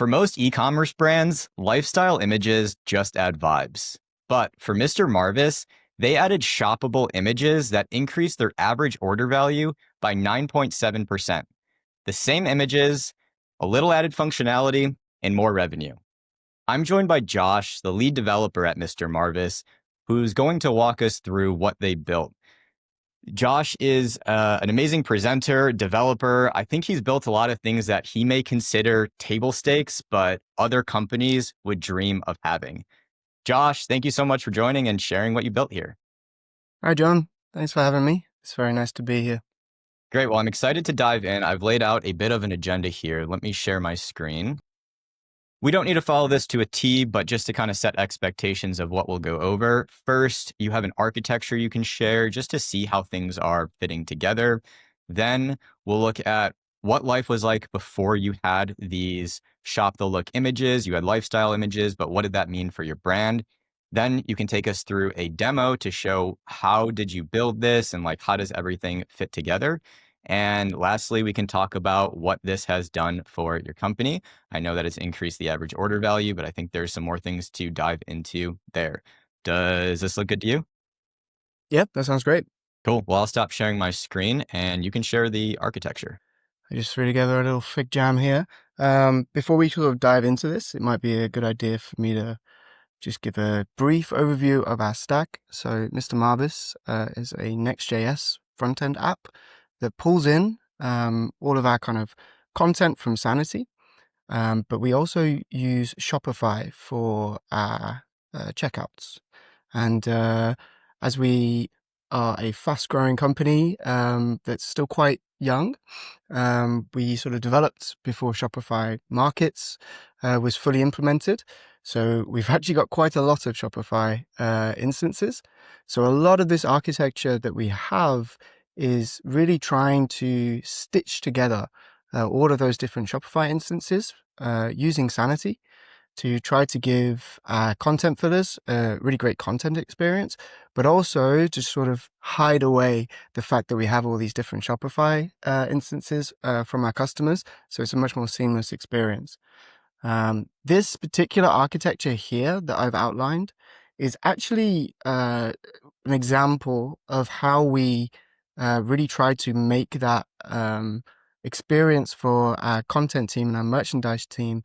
For most e-commerce brands, lifestyle images just add vibes. But for Mr. Marvis, they added shoppable images that increased their average order value by 9.7%. The same images, a little added functionality, and more revenue. I'm joined by Josh, the lead developer at Mr. Marvis, who's going to walk us through what they built. Josh is an amazing presenter, developer. I think he's built a lot of things that he may consider table stakes, but other companies would dream of having. Josh, thank you so much for joining and sharing what you built here. Hi, John. Thanks for having me. It's very nice to be here. Great. Well, I'm excited to dive in. I've laid out a bit of an agenda here. Let me share my screen. We don't need to follow this to a T, but just to kind of set expectations of what we'll go over. First, you have an architecture you can share just to see how things are fitting together. Then we'll look at what life was like before you had these shop the look images. You had lifestyle images, but what did that mean for your brand? Then you can take us through a demo to show how did you build this and like how does everything fit together. And lastly, we can talk about what this has done for your company. I know that it's increased the average order value, but I think there's some more things to dive into there. Does this look good to you? Yep, that sounds great. Cool. Well, I'll stop sharing my screen and you can share the architecture. I just threw together a little fig jam here. Before we sort of dive into this, it might be a good idea for me to just give a brief overview of our stack. So Mr. Marvis is a Next.js front-end app that pulls in all of our kind of content from Sanity. But we also use Shopify for our checkouts. And as we are a fast-growing company that's still quite young, we sort of developed before Shopify Markets was fully implemented. So we've actually got quite a lot of Shopify instances. So a lot of this architecture that we have is really trying to stitch together all of those different Shopify instances using Sanity to try to give content fillers a really great content experience, but also to sort of hide away the fact that we have all these different Shopify instances from our customers. So it's a much more seamless experience. This particular architecture here that I've outlined is actually an example of how we really try to make that experience for our content team and our merchandise team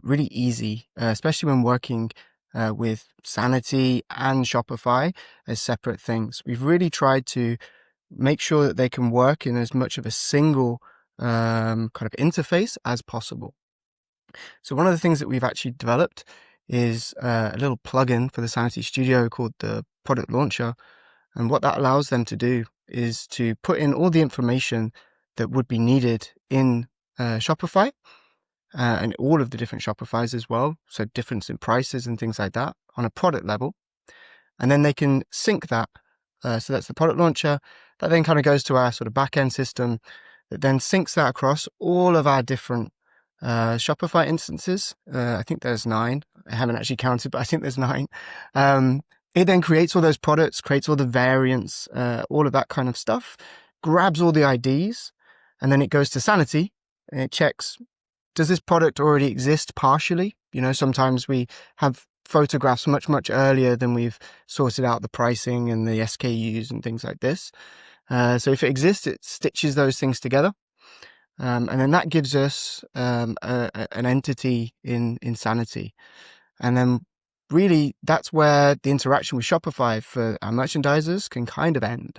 really easy, especially when working with Sanity and Shopify as separate things. We've really tried to make sure that they can work in as much of a single kind of interface as possible. So one of the things that we've actually developed is a little plugin for the Sanity Studio called the Product Launcher. And what that allows them to do is to put in all the information that would be needed in Shopify and all of the different Shopifys as well. So difference in prices and things like that on a product level. And then they can sync that. So that's the product launcher. That then kind of goes to our sort of backend system that then syncs that across all of our different Shopify instances. I think there's 9. I haven't actually counted, but I think there's 9. It then creates all those products, creates all the variants, all of that kind of stuff, grabs all the IDs, and then it goes to Sanity and it checks, does this product already exist partially? You know, sometimes we have photographs much, much earlier than we've sorted out the pricing and the SKUs and things like this. So if it exists, it stitches those things together. And then that gives us an entity in Sanity. And then really that's where the interaction with Shopify for our merchandisers can kind of end.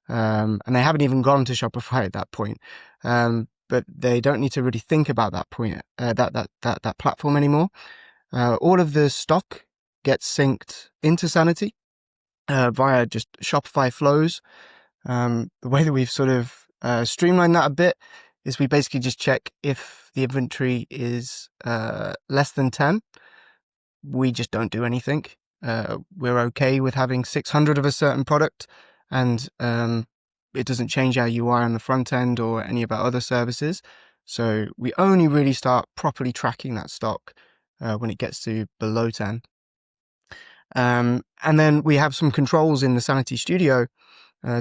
And they haven't even gone to Shopify at that point. But they don't need to really think about that point, that platform anymore. All of the stock gets synced into Sanity via just Shopify flows. The way that we've sort of streamlined that a bit is we basically just check if the inventory is less than 10. We just don't do anything. We're okay with having 600 of a certain product, and it doesn't change our UI on the front end or any of our other services. So we only really start properly tracking that stock when it gets to below 10. And then we have some controls in the Sanity Studio,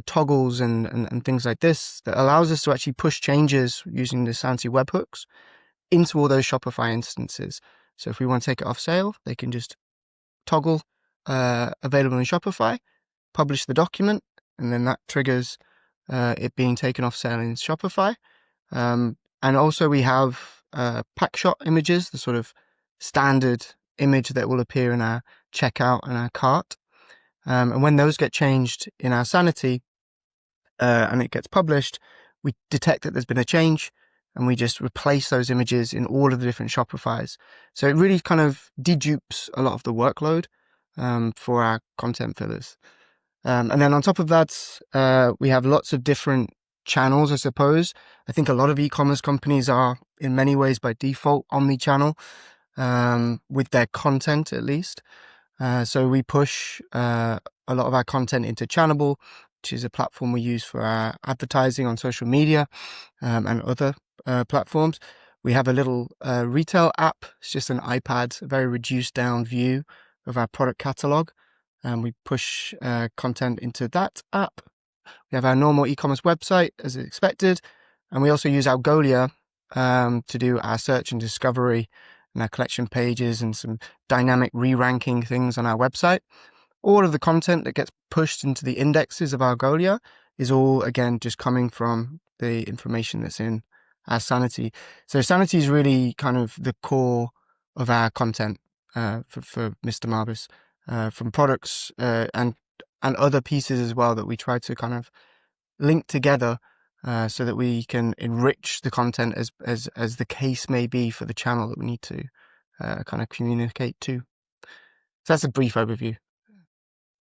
toggles and things like this that allows us to actually push changes using the Sanity webhooks into all those Shopify instances. So if we want to take it off sale, they can just toggle available in Shopify, publish the document, and then that triggers it being taken off sale in Shopify. And also we have pack shot images, the sort of standard image that will appear in our checkout and our cart. And when those get changed in our Sanity and it gets published, we detect that there's been a change and we just replace those images in all of the different Shopifys. So it really kind of dedupes a lot of the workload for our content fillers. And then on top of that, we have lots of different channels, I suppose. I think a lot of e-commerce companies are in many ways by default omni-channel with their content at least. So we push a lot of our content into Channable, which is a platform we use for our advertising on social media and other platforms. We have a little retail app. It's just an iPad, a very reduced down view of our product catalog. And we push content into that app. We have our normal e-commerce website as expected. And we also use Algolia to do our search and discovery and our collection pages and some dynamic re-ranking things on our website. All of the content that gets pushed into the indexes of Algolia is all, again, just coming from the information that's in our Sanity. So Sanity is really kind of the core of our content for Mr. Marvis, from products and other pieces as well that we try to kind of link together so that we can enrich the content as the case may be for the channel that we need to kind of communicate to. So that's a brief overview.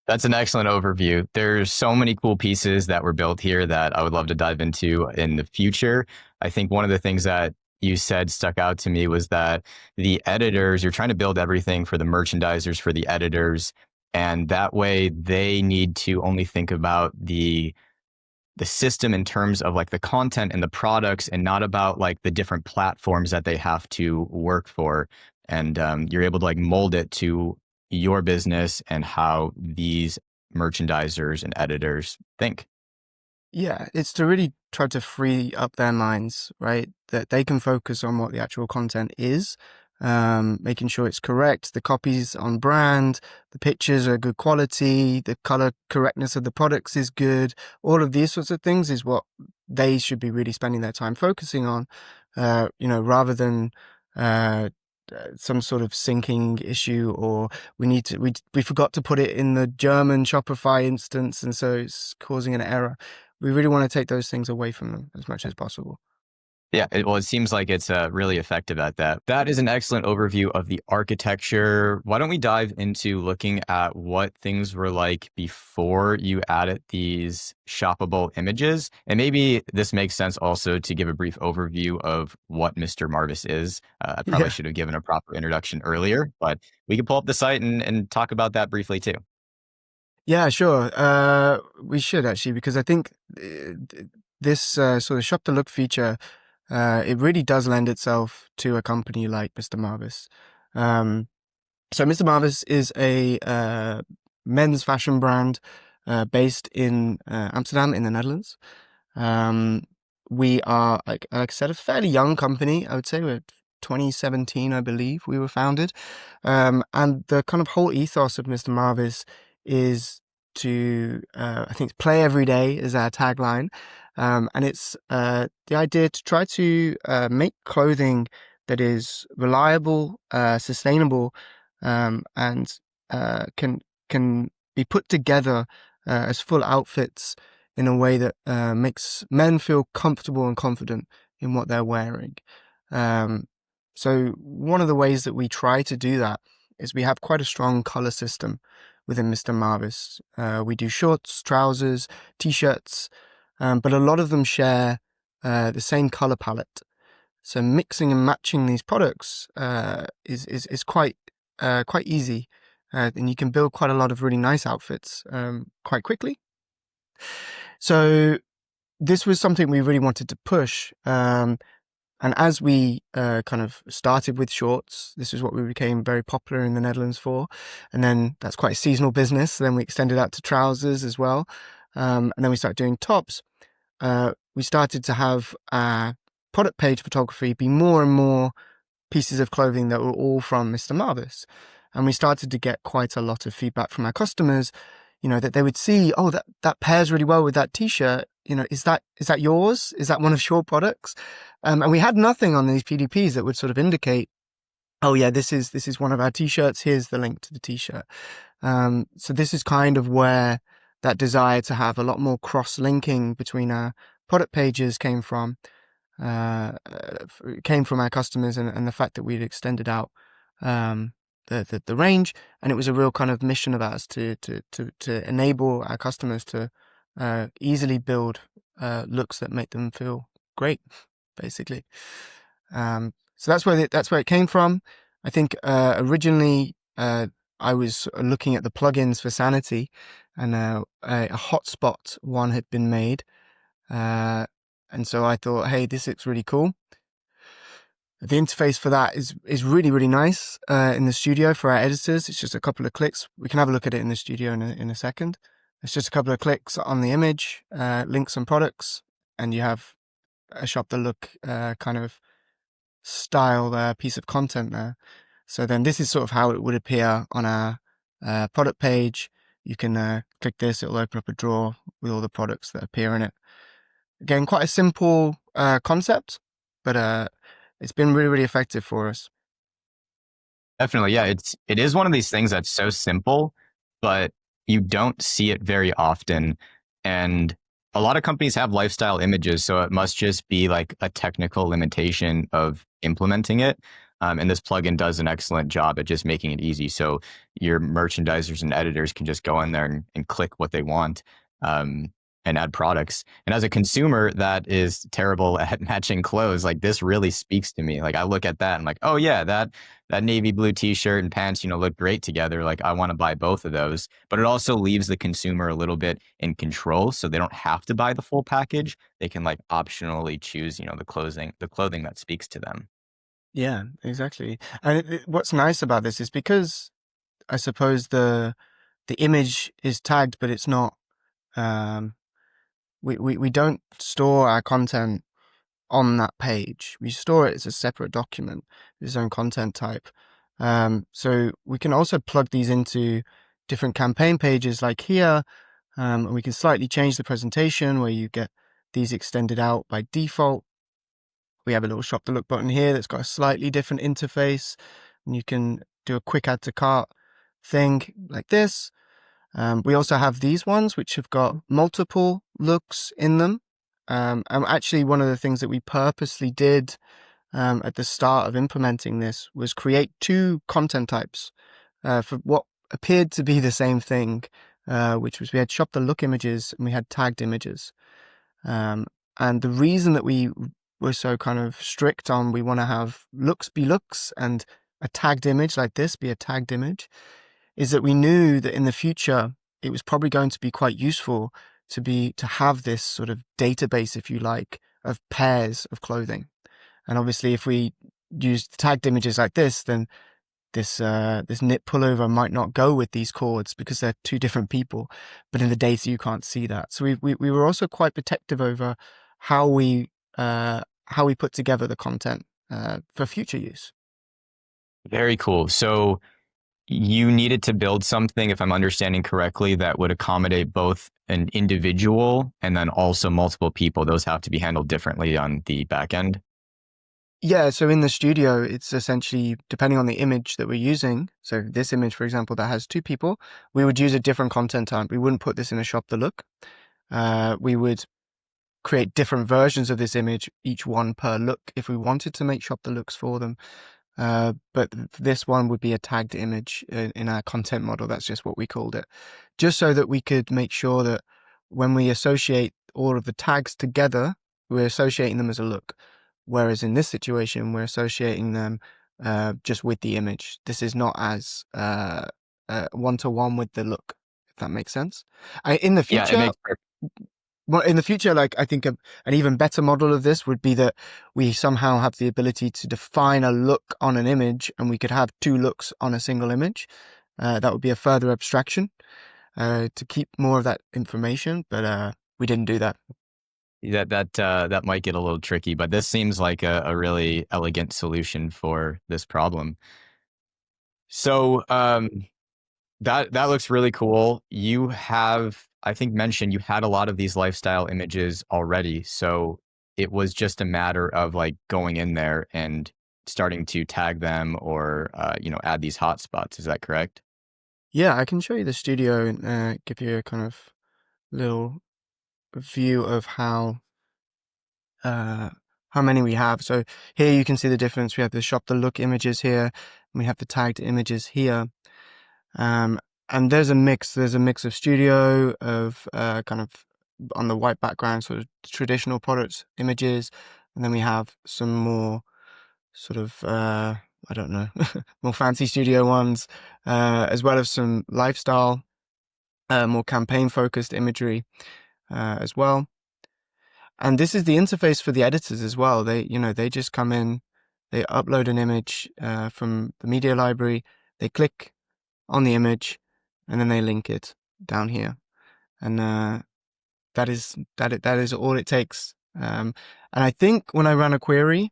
That's an excellent overview. There's so many cool pieces that were built here that I would love to dive into in the future. I think one of the things that you said stuck out to me was that the editors, you're trying to build everything for the merchandisers, for the editors, and that way they need to only think about the system in terms of like the content and the products and not about like the different platforms that they have to work for. And you're able to like mold it to your business and how these merchandisers and editors think. Yeah, it's to really try to free up their minds, right? That they can focus on what the actual content is, making sure it's correct, the copy's on brand, the pictures are good quality, the color correctness of the products is good. All of these sorts of things is what they should be really spending their time focusing on, rather than some sort of syncing issue, or we forgot to put it in the German Shopify instance and so it's causing an error. We really want to take those things away from them as much as possible. Yeah, it seems like it's really effective at that. That is an excellent overview of the architecture. Why don't we dive into looking at what things were like before you added these shoppable images? And maybe this makes sense also to give a brief overview of what Mr. Marvis is. I probably should have given a proper introduction earlier, but we can pull up the site and talk about that briefly too. Yeah, sure. We should actually, because I think this sort of shop to look feature, it really does lend itself to a company like Mr. Marvis. So Mr. Marvis is a men's fashion brand based in Amsterdam in the Netherlands. We are, like I said, a fairly young company. I would say we're 2017, I believe we were founded. And the kind of whole ethos of Mr. Marvis is to, I think, play every day is our tagline. And it's the idea to try to make clothing that is reliable, sustainable, and can be put together as full outfits in a way that makes men feel comfortable and confident in what they're wearing. So one of the ways that we try to do that is we have quite a strong color system within Mr. Marvis. We do shorts, trousers, t-shirts, but a lot of them share the same color palette. So mixing and matching these products is quite easy, and you can build quite a lot of really nice outfits quite quickly. So this was something we really wanted to push. And as we kind of started with shorts, this is what we became very popular in the Netherlands for. And then that's quite a seasonal business. So then we extended out to trousers as well. And then we started doing tops. We started to have product page photography be more and more pieces of clothing that were all from Mr. Marvis. And we started to get quite a lot of feedback from our customers, that they would see, oh, that pairs really well with that t-shirt. Is that yours? Is that one of your products? And we had nothing on these PDPs that would sort of indicate, oh yeah, this is one of our t-shirts. Here's the link to the t-shirt. So this is kind of where that desire to have a lot more cross-linking between our product pages came from our customers, and the fact that we'd extended out the range, and it was a real kind of mission of ours to enable our customers to easily build looks that make them feel great, basically. So that's where it came from. I think originally I was looking at the plugins for Sanity, and a hotspot one had been made, and so I thought, hey, this looks really cool. The interface for that is really, really nice in the studio for our editors. It's just a couple of clicks. We can have a look at it in the studio in a second. It's just a couple of clicks on the image, links and products, and you have a shop the look kind of style piece of content there. So then this is sort of how it would appear on our product page. You can click this, it'll open up a drawer with all the products that appear in it. Again, quite a simple concept, but it's been really, really effective for us. Definitely. Yeah. It is one of these things that's so simple, but you don't see it very often. And a lot of companies have lifestyle images, so it must just be like a technical limitation of implementing it. And this plugin does an excellent job at just making it easy. So your merchandisers and editors can just go in there and click what they want. And add products. And as a consumer that is terrible at matching clothes, like this really speaks to me. Like I look at that and I'm like, oh yeah, that navy blue t-shirt and pants, look great together. Like I want to buy both of those. But it also leaves the consumer a little bit in control, so they don't have to buy the full package. They can like optionally choose, the clothing that speaks to them. Yeah, exactly. And what's nice about this is because I suppose the image is tagged, but it's not. We don't store our content on that page. We store it as a separate document, its own content type. So we can also plug these into different campaign pages like here, and we can slightly change the presentation where you get these extended out by default. We have a little shop the look button here that's got a slightly different interface, and you can do a quick add to cart thing like this. We also have these ones which have got multiple looks in them. And actually, one of the things that we purposely did at the start of implementing this was create two content types for what appeared to be the same thing, which was we had shop the look images and we had tagged images. And the reason that we were so kind of strict on we want to have looks be looks and a tagged image like this be a tagged image is that we knew that in the future it was probably going to be quite useful to have this sort of database, if you like, of pairs of clothing. And obviously, if we use tagged images like this, then this knit pullover might not go with these cords because they're two different people. But in the data, you can't see that. So we were also quite protective over how we put together the content for future use. Very cool. So you needed to build something, if I'm understanding correctly, that would accommodate both an individual and then also multiple people. Those have to be handled differently on the back end. Yeah, so in the studio, it's essentially depending on the image that we're using. So this image, for example, that has two people, we would use a different content type. We wouldn't put this in a shop the look. We would create different versions of this image, each one per look, if we wanted to make shop the looks for them. But this one would be a tagged image in our content model. That's just what we called it. Just so that we could make sure that when we associate all of the tags together, we're associating them as a look. Whereas in this situation, we're associating them just with the image. This is not as one-to-one with the look, if that makes sense. In the future, Yeah, it makes perfect. Well, in the future, like I think an even better model of this would be that we somehow have the ability to define a look on an image, and we could have two looks on a single image. That would be a further abstraction to keep more of that information, but we didn't do that. That might get a little tricky, but this seems like a really elegant solution for this problem. So that looks really cool. You have, I think, mentioned you had a lot of these lifestyle images already, so it was just a matter of like going in there and starting to tag them or add these hotspots. Is that correct? Yeah, I can show you the studio and give you a kind of little view of uh, how many we have. So here you can see the difference. We have the shop the look images here, and we have the tagged images here. Um, and there's a mix. There's a mix of studio, of kind of on the white background, sort of traditional products images, and then we have some more sort of I don't know, more fancy studio ones, as well as some lifestyle, more campaign focused imagery as well. And this is the interface for the editors as well. They just come in, they upload an image from the media library, they click on the image, and then they link it down here. And that is all it takes. And I think when I ran a query,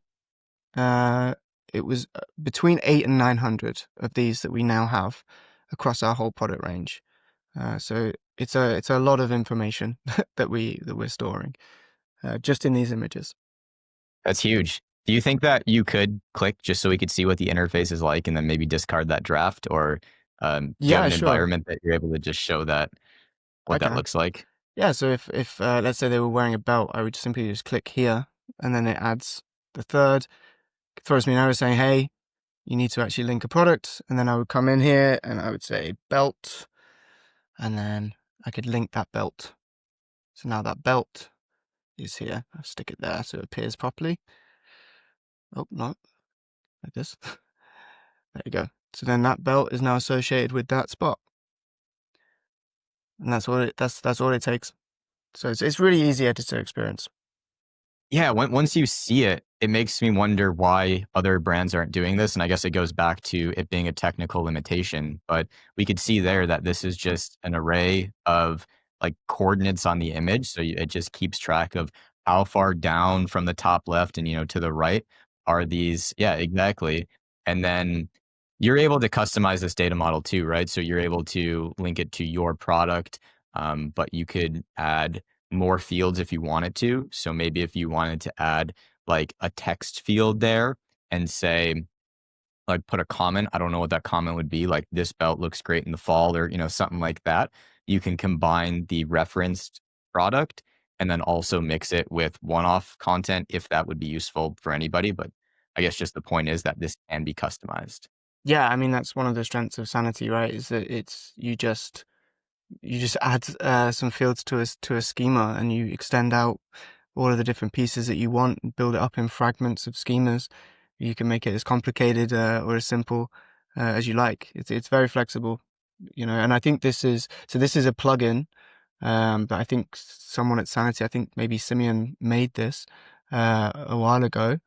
uh, it was between 8 and 900 of these that we now have across our whole product range. So it's a lot of information that we're storing just in these images. That's huge. Do you think that you could click just so we could see what the interface is like and then maybe discard that draft? Or do you have Yeah, an sure, environment that you're able to just show that I what that can. looks like? Yeah, so if let's say they were wearing a belt, I would simply just click here, and then it adds the third, throws me an error saying, "Hey, you need to actually link a product," and then I would come in here and I would say belt, and then I could link that belt. So now that belt is here. I'll stick it there so it appears properly. Oh, no, like this. There you go. So then that belt is now associated with that spot, and that's all it takes. So it's really easy editor experience. Yeah, once you see it, it makes me wonder why other brands aren't doing this. And I guess it goes back to it being a technical limitation. But we could see there that this is just an array of like coordinates on the image. So it just keeps track of how far down from the top left and to the right are these. Yeah, exactly. And then you're able to customize this data model too, right? So you're able to link it to your product, but you could add more fields if you wanted to. So maybe if you wanted to add like a text field there and say, like put a comment, I don't know what that comment would be, like this belt looks great in the fall or, something like that. You can combine the referenced product and then also mix it with one-off content if that would be useful for anybody. But I guess just the point is that this can be customized. Yeah, I mean that's one of the strengths of Sanity, right? Is that it's you just add some fields to a schema and you extend out all of the different pieces that you want and build it up in fragments of schemas. You can make it as complicated or as simple as you like. It's very flexible, and I think this is a plugin that I think someone at Sanity, I think maybe Simeon made this a while ago.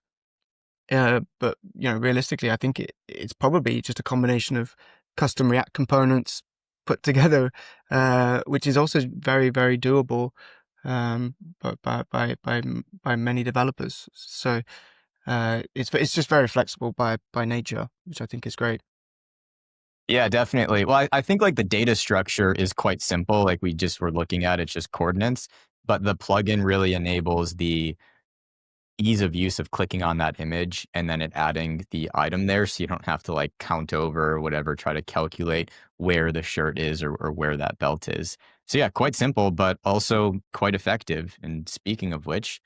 But realistically, I think it's probably just a combination of custom React components put together, which is also very, very doable, but by many developers. So it's just very flexible by nature, which I think is great. Yeah, definitely. Well, I think like the data structure is quite simple. Like we just were looking at, it's just coordinates, but the plugin really enables the ease of use of clicking on that image and then it adding the item there. So you don't have to like count over or whatever, try to calculate where the shirt is or where that belt is. So yeah, quite simple, but also quite effective. And speaking of which,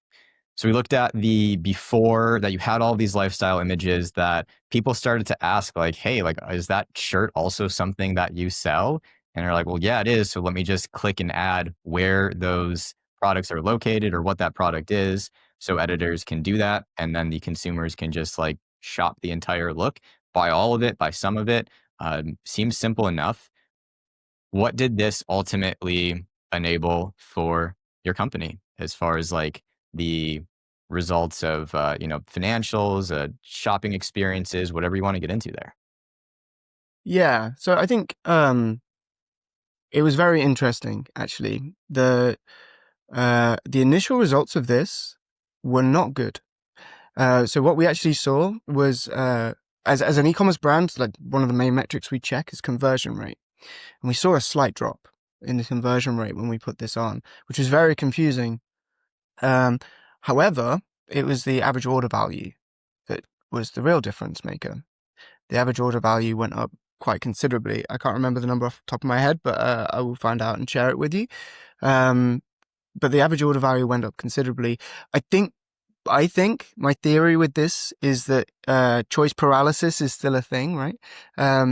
so we looked at the before that you had all these lifestyle images that people started to ask like, hey, like, is that shirt also something that you sell? And they're like, well, yeah, it is. So let me just click and add where those products are located or what that product is. So editors can do that. And then the consumers can just like shop the entire look, buy all of it, buy some of it. Seems simple enough. What did this ultimately enable for your company as far as like the results of financials, shopping experiences, whatever you want to get into there? Yeah, so I think it was very interesting actually. The The initial results of this were not good. So what we actually saw was, as an e-commerce brand, like one of the main metrics we check is conversion rate. And we saw a slight drop in the conversion rate when we put this on, which was very confusing. However, it was the average order value that was the real difference maker. The average order value went up quite considerably. I can't remember the number off the top of my head, but I will find out and share it with you. But the average order value went up considerably. I think my theory with this is that choice paralysis is still a thing, right?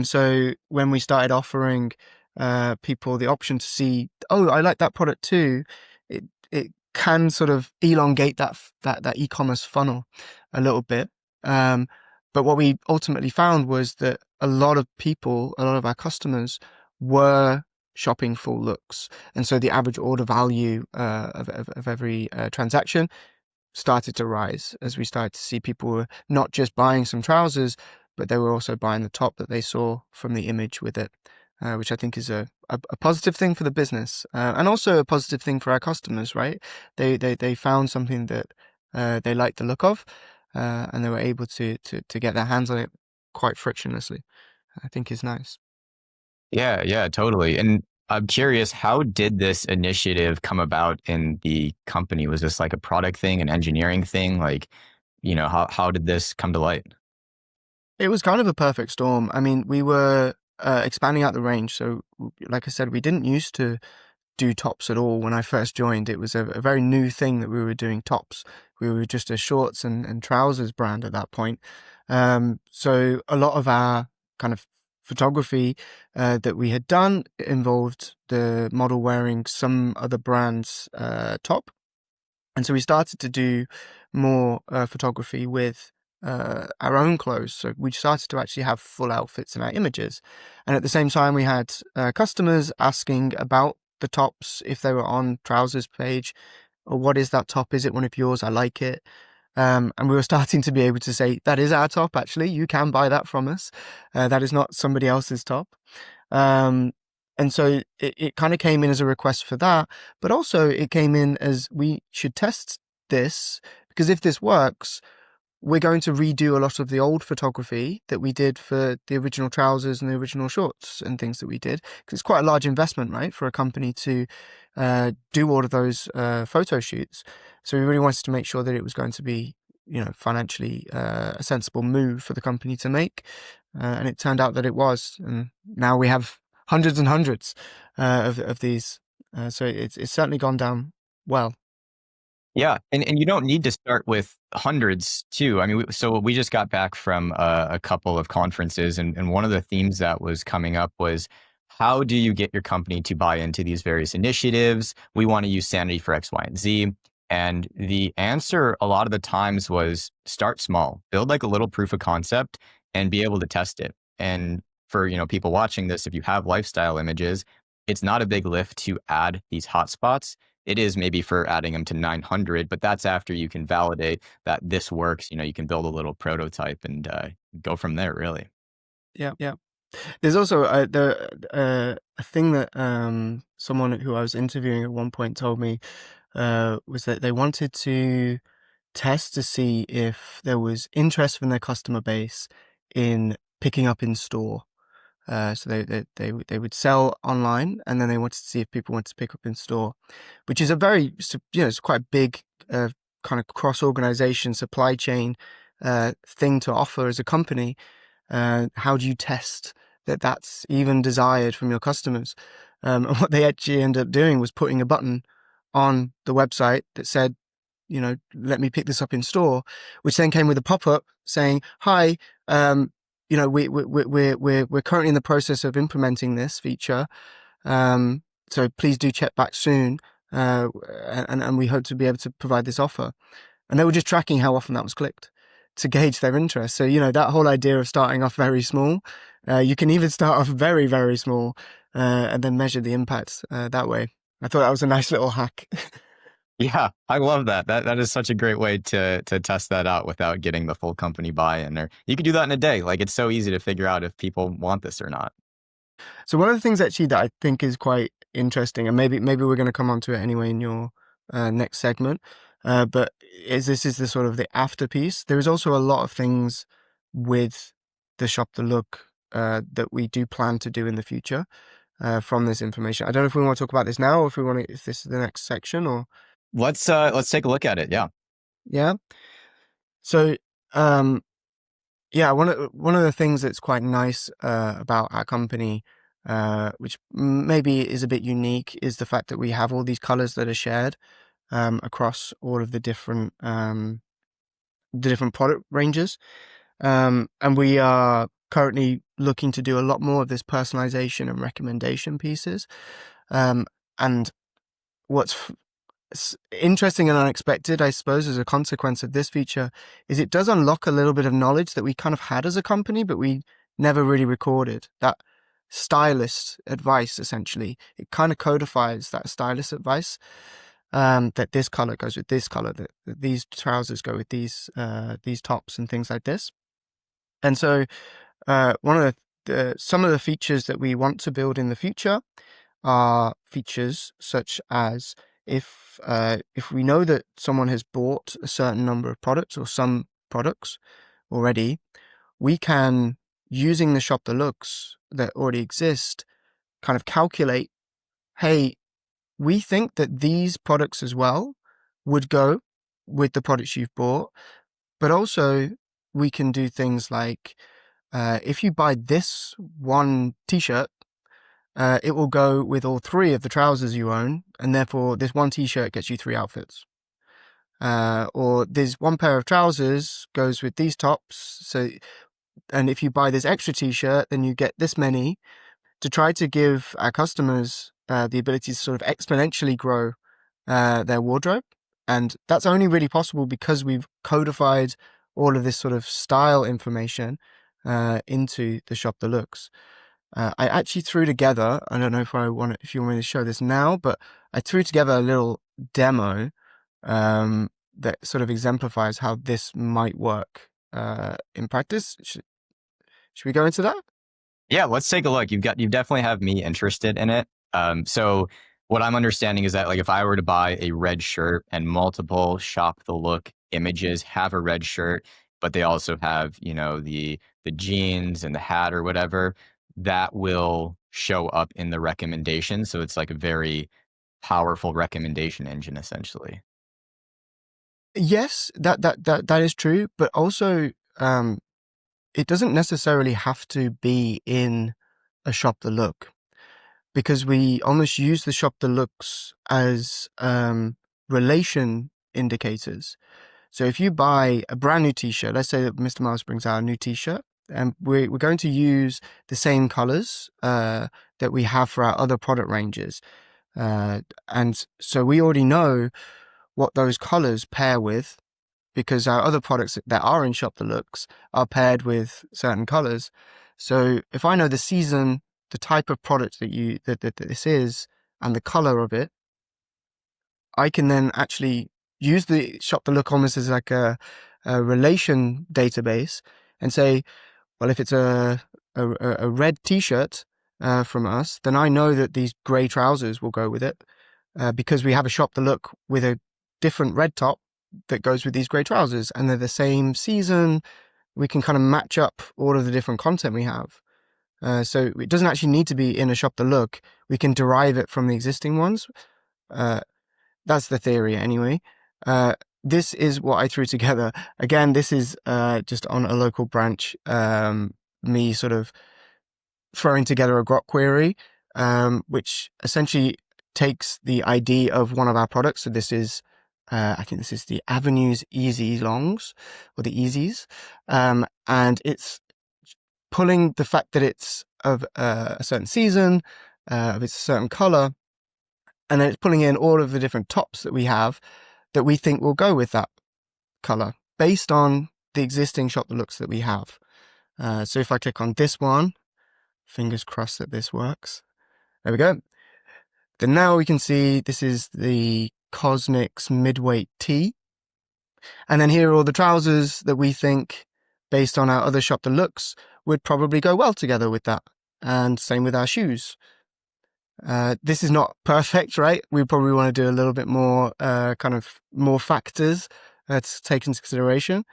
So when we started offering people the option to see, oh, I like that product too, it can sort of elongate that e-commerce funnel a little bit. But what we ultimately found was that a lot of our customers were shopping full looks. And so the average order value of every transaction started to rise as we started to see people were not just buying some trousers, but they were also buying the top that they saw from the image with it, which I think is a positive thing for the business, and also a positive thing for our customers, right? They found something that they liked the look of, and they were able to get their hands on it quite frictionlessly. I think is nice. Yeah, yeah, totally. And I'm curious, how did this initiative come about in the company? Was this like a product thing, an engineering thing? Like, how did this come to light? It was kind of a perfect storm. I mean, we were expanding out the range. So, like I said, we didn't used to do tops at all when I first joined. It was a very new thing that we were doing tops. We were just a shorts and trousers brand at that point. So a lot of our kind of photography that we had done involved the model wearing some other brand's top. And so we started to do more photography with our own clothes. So we started to actually have full outfits in our images. And at the same time, we had customers asking about the tops if they were on trousers page, or what is that top? Is it one of yours? I like it. And we were starting to be able to say, that is our top, actually. You can buy that from us. That is not somebody else's top. And so it kind of came in as a request for that, but also it came in as we should test this, because if this works, we're going to redo a lot of the old photography that we did for the original trousers and the original shorts and things that we did, because it's quite a large investment, right, for a company to do all of those photo shoots. So we really wanted to make sure that it was going to be, financially a sensible move for the company to make. And it turned out that it was. And now we have hundreds and hundreds of these. So it's certainly gone down well. Yeah, and you don't need to start with hundreds too. I mean, so we just got back from a couple of conferences, and one of the themes that was coming up was, how do you get your company to buy into these various initiatives? We want to use Sanity for X, Y, and Z. And the answer a lot of the times was start small, build like a little proof of concept and be able to test it. And for, people watching this, if you have lifestyle images, it's not a big lift to add these hotspots. It is maybe for adding them to 900, but that's after you can validate that this works. You can build a little prototype and go from there, really. Yeah, yeah. There's also a thing that someone who I was interviewing at one point told me was that they wanted to test to see if there was interest from their customer base in picking up in store. So they would sell online, and then they wanted to see if people wanted to pick up in store, which is a very, it's quite a big kind of cross-organization supply chain thing to offer as a company. How do you test that that's even desired from your customers? And what they actually ended up doing was putting a button on the website that said, let me pick this up in store, which then came with a pop-up saying, hi, we're currently in the process of implementing this feature. So please do check back soon. And we hope to be able to provide this offer. And they were just tracking how often that was clicked to gauge their interest. So, that whole idea of starting off very small, you can even start off very, very small, and then measure the impact that way. I thought that was a nice little hack. Yeah, I love that. That is such a great way to test that out without getting the full company buy-in. Or you could do that in a day. Like, it's so easy to figure out if people want this or not. So one of the things actually that I think is quite interesting, and maybe we're going to come onto it anyway in your next segment. But this is the sort of the after piece. There is also a lot of things with the shop the look that we do plan to do in the future from this information. I don't know if we want to talk about this now, or if this is the next section, or Let's take a look at it. Yeah. yeah. So yeah, one of the things that's quite nice about our company, which maybe is a bit unique, is the fact that we have all these colors that are shared across all of the different product ranges. And we are currently looking to do a lot more of this personalization and recommendation pieces. And what's interesting and unexpected, I suppose, as a consequence of this feature, is it does unlock a little bit of knowledge that we kind of had as a company, but we never really recorded. That stylist advice, essentially, it kind of codifies that stylist advice. That this color goes with this color, that these trousers go with these tops and things like this. And so, one of some of the features that we want to build in the future are features such as if we know that someone has bought a certain number of products or some products already, we can, using the shop the looks that already exist, kind of calculate, hey, we think that these products as well would go with the products you've bought, but also we can do things like if you buy this one t-shirt, it will go with all three of the trousers you own, and therefore this one t-shirt gets you 3 outfits. Or this one pair of trousers goes with these tops, and if you buy this extra t-shirt, then you get this many, to try to give our customers the ability to sort of exponentially grow their wardrobe. And that's only really possible because we've codified all of this sort of style information into the shop the looks. I actually threw together, I don't know if you want me to show this now, but I threw together a little demo that sort of exemplifies how this might work in practice. Should we go into that? Yeah, let's take a look. You definitely have me interested in it. So what I'm understanding is that, like, if I were to buy a red shirt and multiple shop the look images have a red shirt, but they also have, the jeans and the hat or whatever, that will show up in the recommendation. So it's like a very powerful recommendation engine, essentially. Yes, that is true, but also it doesn't necessarily have to be in a shop the look, because we almost use the shop the looks as relation indicators. So if you buy a brand new t-shirt, let's say that Mr. Mars brings out a new t-shirt, and we're going to use the same colors that we have for our other product ranges. And so we already know what those colors pair with, because our other products that are in shop the looks are paired with certain colors. So if I know the season, the type of product that this is, and the color of it, I can then actually use the shop the look almost as like a relation database and say, well, if it's a red t-shirt from us, then I know that these gray trousers will go with it because we have a shop the look with a different red top that goes with these gray trousers, and they're the same season. We can kind of match up all of the different content we have. So it doesn't actually need to be in a shop the look. We can derive it from the existing ones. That's the theory anyway. This is what I threw together. Again, this is just on a local branch, me sort of throwing together a grok query, which essentially takes the ID of one of our products. So this is, I think this is the Avenues Easy Longs, or the Easies. And it's pulling the fact that it's of a certain season, of it's a certain color, and then it's pulling in all of the different tops that we have that we think will go with that color based on the existing shop the looks that we have. So if I click on this one, fingers crossed that this works. There we go. Then now we can see this is the Cosmix midweight tee. And then here are all the trousers that we think, based on our other shop the looks, would probably go well together with that. And same with our shoes. This is not perfect, right? We probably want to do a little bit more, kind of more factors to take into consideration.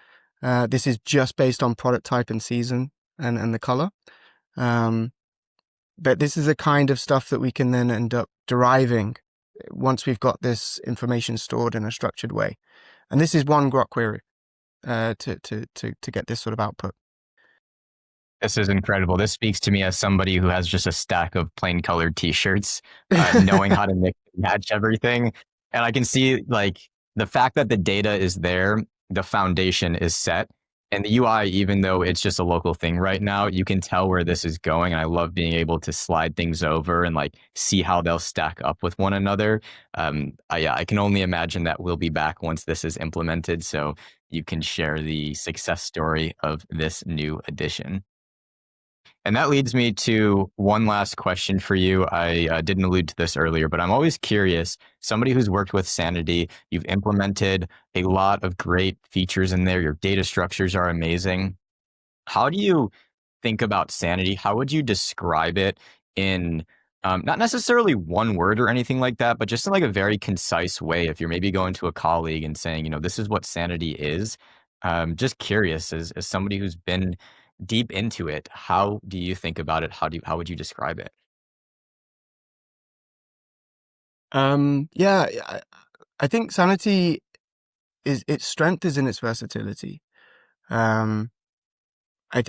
This is just based on product type and season and the color. But this is the kind of stuff that we can then end up deriving once we've got this information stored in a structured way. And this is one grok query to get this sort of output. This is incredible. This speaks to me as somebody who has just a stack of plain colored t-shirts, knowing how to mix and match everything. And I can see like the fact that the data is there, the foundation is set. And the UI, even though it's just a local thing right now, you can tell where this is going. And I love being able to slide things over and like see how they'll stack up with one another. I can only imagine that we'll be back once this is implemented. So you can share the success story of this new addition. And that leads me to one last question for you. I didn't allude to this earlier, but I'm always curious. Somebody who's worked with Sanity, you've implemented a lot of great features in there. Your data structures are amazing. How do you think about Sanity? How would you describe it in not necessarily one word or anything like that, but just in like a very concise way? If you're maybe going to a colleague and saying, this is what Sanity is, just curious as somebody who's been deep into it, how do you think about it? How would you describe it? Yeah, I think Sanity its strength is in its versatility. I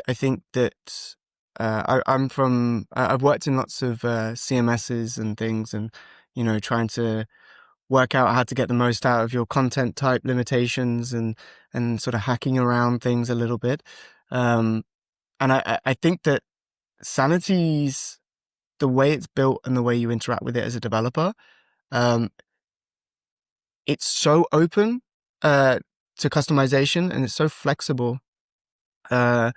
think that I've worked in lots of CMSs and things, and trying to work out how to get the most out of your content type limitations and sort of hacking around things a little bit. And I think that Sanity's the way it's built and the way you interact with it as a developer, it's so open to customization, and it's so flexible that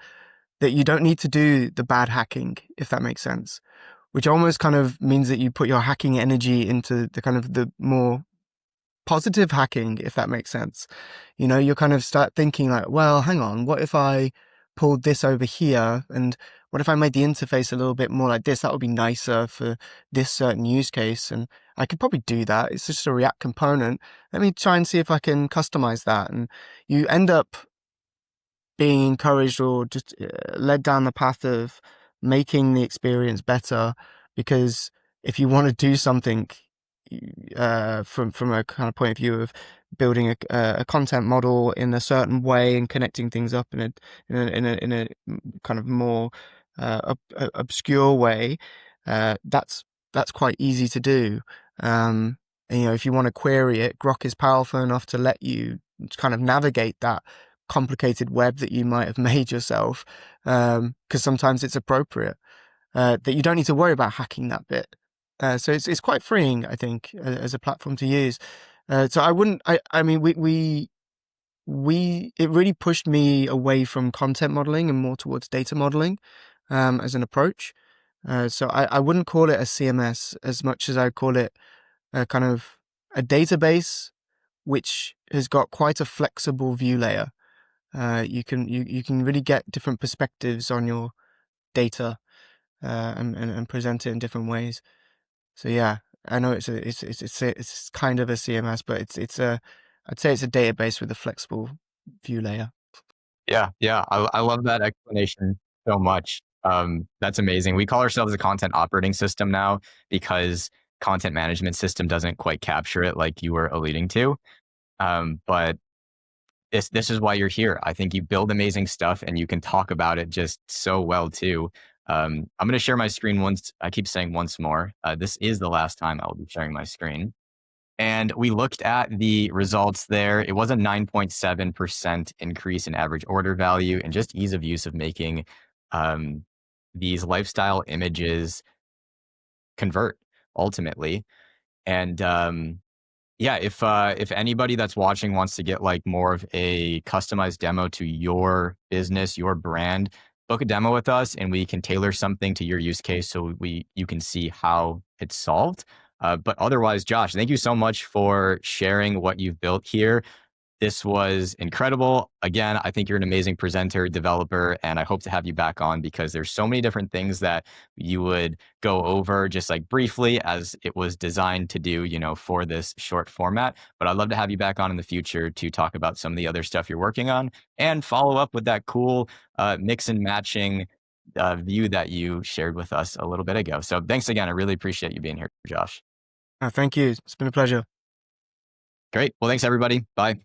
you don't need to do the bad hacking, if that makes sense. Which almost kind of means that you put your hacking energy into the kind of the more positive hacking, if that makes sense. You kind of start thinking like, well, hang on, what if I pulled this over here? And what if I made the interface a little bit more like this? That would be nicer for this certain use case. And I could probably do that. It's just a React component. Let me try and see if I can customize that. And you end up being encouraged or just led down the path of making the experience better, because if you want to do something from a kind of point of view of building a content model in a certain way and connecting things up in a kind of more obscure way, that's quite easy to do. And, if you want to query it, Grok is powerful enough to let you kind of navigate that complicated web that you might have made yourself, because sometimes it's appropriate, that you don't need to worry about hacking that bit. So it's quite freeing, I think, as a platform to use. So I mean, it really pushed me away from content modeling and more towards data modeling, as an approach. So I wouldn't call it a CMS as much as I call it a kind of a database, which has got quite a flexible view layer. You can really get different perspectives on your data, and present it in different ways. So yeah, I know it's kind of a CMS, but I'd say it's a database with a flexible view layer. Yeah, I love that explanation so much. That's amazing. We call ourselves a content operating system now because content management system doesn't quite capture it like you were alluding to. But this is why you're here. I think you build amazing stuff and you can talk about it just so well too. I'm going to share my screen once. I keep saying once more. This is the last time I'll be sharing my screen. And we looked at the results there. It was a 9.7% increase in average order value and just ease of use of making these lifestyle images convert ultimately. And yeah, if anybody that's watching wants to get like more of a customized demo to your business, your brand, book a demo with us and we can tailor something to your use case so you can see how it's solved. But otherwise, Josh, thank you so much for sharing what you've built here. This was incredible. Again, I think you're an amazing presenter, developer, and I hope to have you back on because there's so many different things that you would go over just like briefly as it was designed to do, for this short format. But I'd love to have you back on in the future to talk about some of the other stuff you're working on and follow up with that cool mix and matching view that you shared with us a little bit ago. So thanks again. I really appreciate you being here, Josh. Thank you. It's been a pleasure. Great. Well, thanks everybody. Bye.